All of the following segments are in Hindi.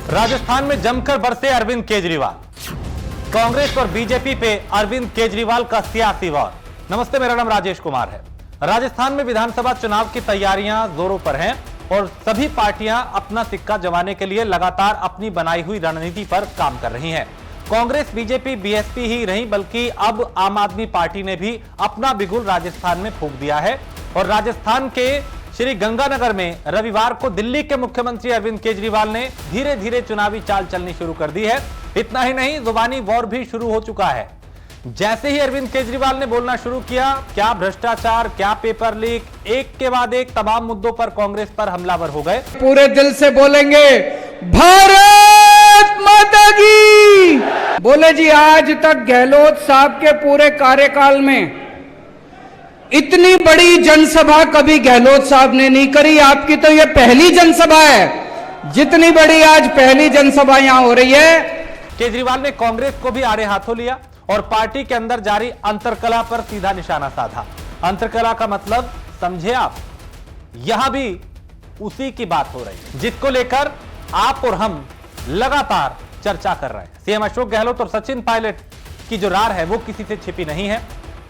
राजस्थान में जमकर बरसे अरविंद केजरीवाल। कांग्रेस और बीजेपी पे अरविंद केजरीवाल का सियासी वार। नमस्ते, मेरा नाम राजेश कुमार है। राजस्थान में विधानसभा चुनाव की तैयारियां जोरों पर हैं और सभी पार्टियां अपना सिक्का जमाने के लिए लगातार अपनी बनाई हुई रणनीति पर काम कर रही हैं। कांग्रेस, बीजेपी, बीएसपी ही नहीं बल्कि अब आम आदमी पार्टी ने भी अपना बिगुल राजस्थान में फूंक दिया है और राजस्थान के श्री गंगानगर में रविवार को दिल्ली के मुख्यमंत्री अरविंद केजरीवाल ने धीरे धीरे चुनावी चाल चलनी शुरू कर दी है। इतना ही नहीं, जुबानी वॉर भी शुरू हो चुका है। जैसे ही अरविंद केजरीवाल ने बोलना शुरू किया, क्या भ्रष्टाचार, क्या पेपर लीक, एक के बाद एक तमाम मुद्दों पर कांग्रेस पर हमलावर हो गए। पूरे दिल से बोलेंगे भारत माता की। बोले जी, आज तक गहलोत साहब के पूरे कार्यकाल में इतनी बड़ी जनसभा कभी गहलोत साहब ने नहीं करी। आपकी तो यह पहली जनसभा है। जितनी बड़ी आज पहली जनसभा यहां हो रही है। केजरीवाल ने कांग्रेस को भी आड़े हाथों लिया और पार्टी के अंदर जारी अंतरकलह पर सीधा निशाना साधा। अंतरकलह का मतलब समझे आप, यहां भी उसी की बात हो रही है जिसको लेकर आप और हम लगातार चर्चा कर रहे हैं। सीएम अशोक गहलोत और सचिन पायलट की जो रार है वो किसी से छिपी नहीं है।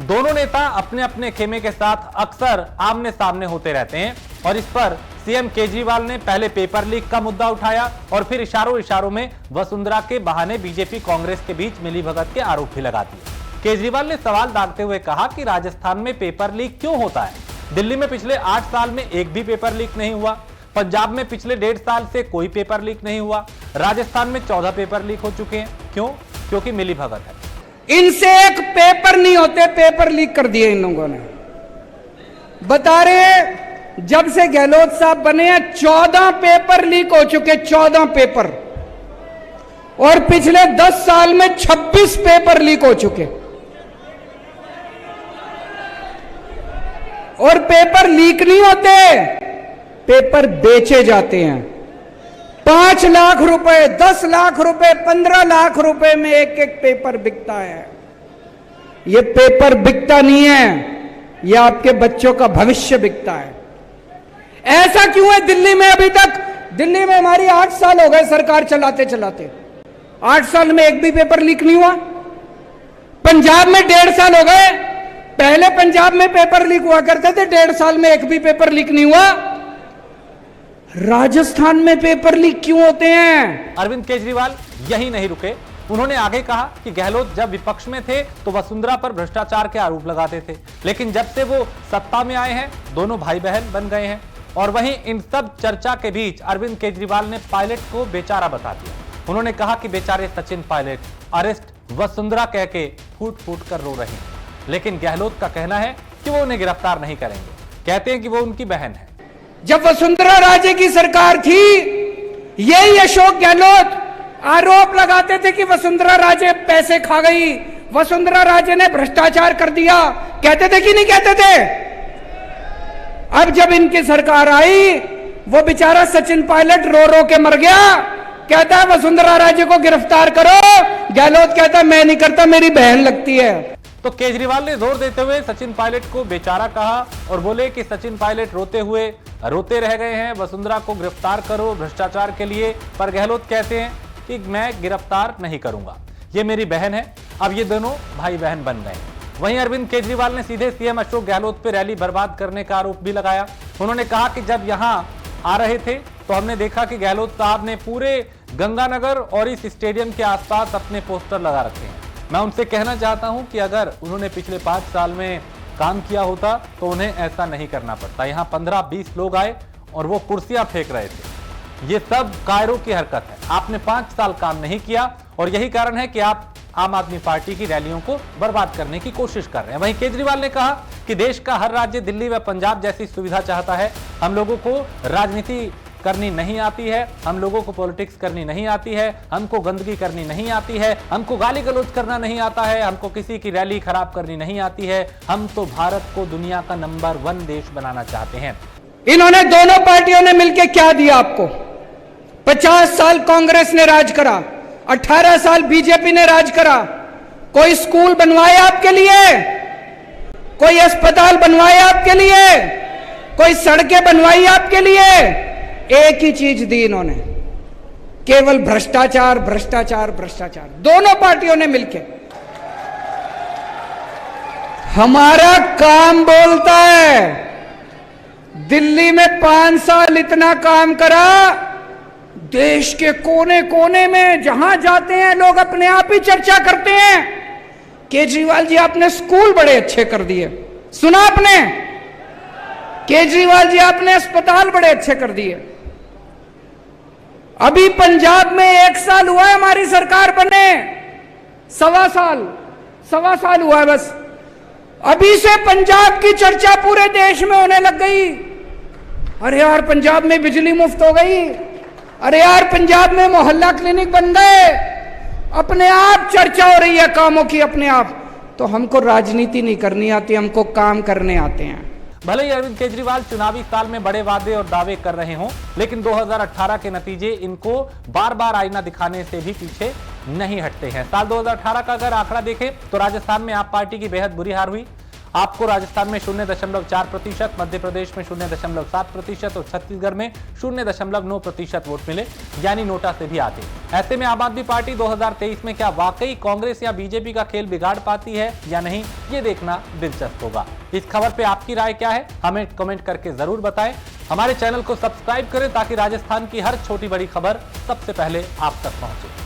दोनों नेता अपने अपने खेमे के साथ अक्सर आमने सामने होते रहते हैं और इस पर सीएम केजरीवाल ने पहले पेपर लीक का मुद्दा उठाया और फिर इशारों इशारों में वसुंधरा के बहाने बीजेपी कांग्रेस के बीच मिलीभगत के आरोप भी लगा दिए। केजरीवाल ने सवाल दागते हुए कहा कि राजस्थान में पेपर लीक क्यों होता है? दिल्ली में पिछले 8 साल में एक भी पेपर लीक नहीं हुआ। पंजाब में पिछले 1.5 साल से कोई पेपर लीक नहीं हुआ। राजस्थान में 14 पेपर लीक हो चुके हैं। क्यों? क्योंकि मिलीभगत है। इनसे एक पेपर नहीं होते, पेपर लीक कर दिए इन लोगों ने। बता रहे जब से गहलोत साहब बने हैं 14 पेपर लीक हो चुके, 14 पेपर। और पिछले 10 साल में 26 पेपर लीक हो चुके। और पेपर लीक नहीं होते, पेपर बेचे जाते हैं। 5 लाख रुपए, 10 लाख रुपए, 15 लाख रुपए में एक एक पेपर बिकता है। ये पेपर बिकता नहीं है, ये आपके बच्चों का भविष्य बिकता है। ऐसा क्यों है दिल्ली में? अभी तक दिल्ली में हमारी 8 साल हो गए सरकार चलाते चलाते, 8 साल में एक भी पेपर लीक नहीं हुआ। पंजाब में 1.5 साल हो गए, पहले पंजाब में पेपर लीक हुआ करते थे, 1.5 साल में एक भी पेपर लीक नहीं हुआ। राजस्थान में पेपर लीक क्यों होते हैं? अरविंद केजरीवाल यही नहीं रुके। उन्होंने आगे कहा कि गहलोत जब विपक्ष में थे तो वसुंधरा पर भ्रष्टाचार के आरोप लगाते थे, लेकिन जब से वो सत्ता में आए हैं दोनों भाई बहन बन गए हैं। और वहीं इन सब चर्चा के बीच अरविंद केजरीवाल ने पायलट को बेचारा बता दिया। उन्होंने कहा कि बेचारे सचिन पायलट अरेस्ट वसुंधरा कह के फूट फूट कर रो रहे हैं, लेकिन गहलोत का कहना है कि वो उन्हें गिरफ्तार नहीं करेंगे। कहते हैं कि वो उनकी बहन है। जब वसुंधरा राजे की सरकार थी, यही अशोक गहलोत आरोप लगाते थे कि वसुंधरा राजे पैसे खा गई, वसुंधरा राजे ने भ्रष्टाचार कर दिया। कहते थे कि नहीं कहते थे? अब जब इनकी सरकार आई, वो बेचारा सचिन पायलट रो रो के मर गया। कहता है वसुंधरा राजे को गिरफ्तार करो। गहलोत कहता है मैं नहीं करता, मेरी बहन लगती है। तो केजरीवाल ने जोर देते हुए सचिन पायलट को बेचारा कहा और बोले कि सचिन पायलट रोते रह गए हैं, वसुंधरा को गिरफ्तार करो भ्रष्टाचार के लिए। पर गहलोत कहते हैं कि मैं गिरफ्तार नहीं करूंगा, ये मेरी बहन है। अब ये दोनों भाई बहन बन गए। वहीं अरविंद केजरीवाल ने सीधे सीएम अशोक गहलोत पर रैली बर्बाद करने का आरोप भी लगाया। उन्होंने कहा कि जब यहां आ रहे थे तो हमने देखा कि गहलोत साहब ने पूरे गंगानगर और इस स्टेडियम के आसपास अपने पोस्टर लगा रखे हैं। मैं उनसे कहना चाहता हूं कि अगर उन्होंने पिछले 5 साल में काम किया होता तो उन्हें ऐसा नहीं करना पड़ता। यहां 15-20 लोग आए और वो कुर्सियां फेंक रहे थे। ये सब कायरों की हरकत है। आपने 5 साल काम नहीं किया और यही कारण है कि आप आम आदमी पार्टी की रैलियों को बर्बाद करने की कोशिश कर रहे हैं। वहीं केजरीवाल ने कहा कि देश का हर राज्य दिल्ली व पंजाब जैसी सुविधा चाहता है। हम लोगों को राजनीति करनी नहीं आती है, हम लोगों को पॉलिटिक्स करनी नहीं आती है, हमको गंदगी करनी नहीं आती है, हमको गाली गलौज करना नहीं आता है, हमको किसी की रैली खराब करनी नहीं आती है। हम तो भारत को दुनिया का नंबर 1 देश बनाना चाहते हैं। इन्होंने दोनों पार्टियों ने मिलकर क्या दिया आपको? 50 साल कांग्रेस ने राज करा, 18 साल बीजेपी ने राज करा। कोई स्कूल बनवाए आपके लिए? कोई अस्पताल बनवाए आपके लिए? कोई सड़कें बनवाई आपके लिए? एक ही चीज दी इन्होंने, केवल भ्रष्टाचार भ्रष्टाचार भ्रष्टाचार। दोनों पार्टियों ने मिलकर हमारा काम बोलता है। दिल्ली में 5 साल इतना काम करा, देश के कोने कोने में जहां जाते हैं लोग अपने आप ही चर्चा करते हैं, केजरीवाल जी आपने स्कूल बड़े अच्छे कर दिए। सुना आपने? केजरीवाल जी आपने अस्पताल बड़े अच्छे कर दिए। अभी पंजाब में 1 साल हुआ है हमारी सरकार बने, सवा साल हुआ है बस। अभी से पंजाब की चर्चा पूरे देश में होने लग गई। अरे यार पंजाब में बिजली मुफ्त हो गई, अरे यार पंजाब में मोहल्ला क्लिनिक बन गए, अपने आप चर्चा हो रही है कामों की अपने आप। तो हमको राजनीति नहीं करनी आती, हमको काम करने आते हैं। भले ही अरविंद केजरीवाल चुनावी साल में बड़े वादे और दावे कर रहे हों, लेकिन 2018 के नतीजे इनको बार बार आईना दिखाने से भी पीछे नहीं हटते हैं। साल 2018 का अगर आंकड़ा देखें तो राजस्थान में आप पार्टी की बेहद बुरी हार हुई। आपको राजस्थान में 0.4%, मध्य प्रदेश में 0.7% और छत्तीसगढ़ में 0.9% वोट मिले, यानी नोटा से भी आते। ऐसे में आम आदमी पार्टी 2023 में क्या वाकई कांग्रेस या बीजेपी का खेल बिगाड़ पाती है या नहीं, ये देखना दिलचस्प होगा। इस खबर पे आपकी राय क्या है, हमें कमेंट करके जरूर बताएं। हमारे चैनल को सब्सक्राइब करें ताकि राजस्थान की हर छोटी बड़ी खबर सबसे पहले आप तक पहुंचे।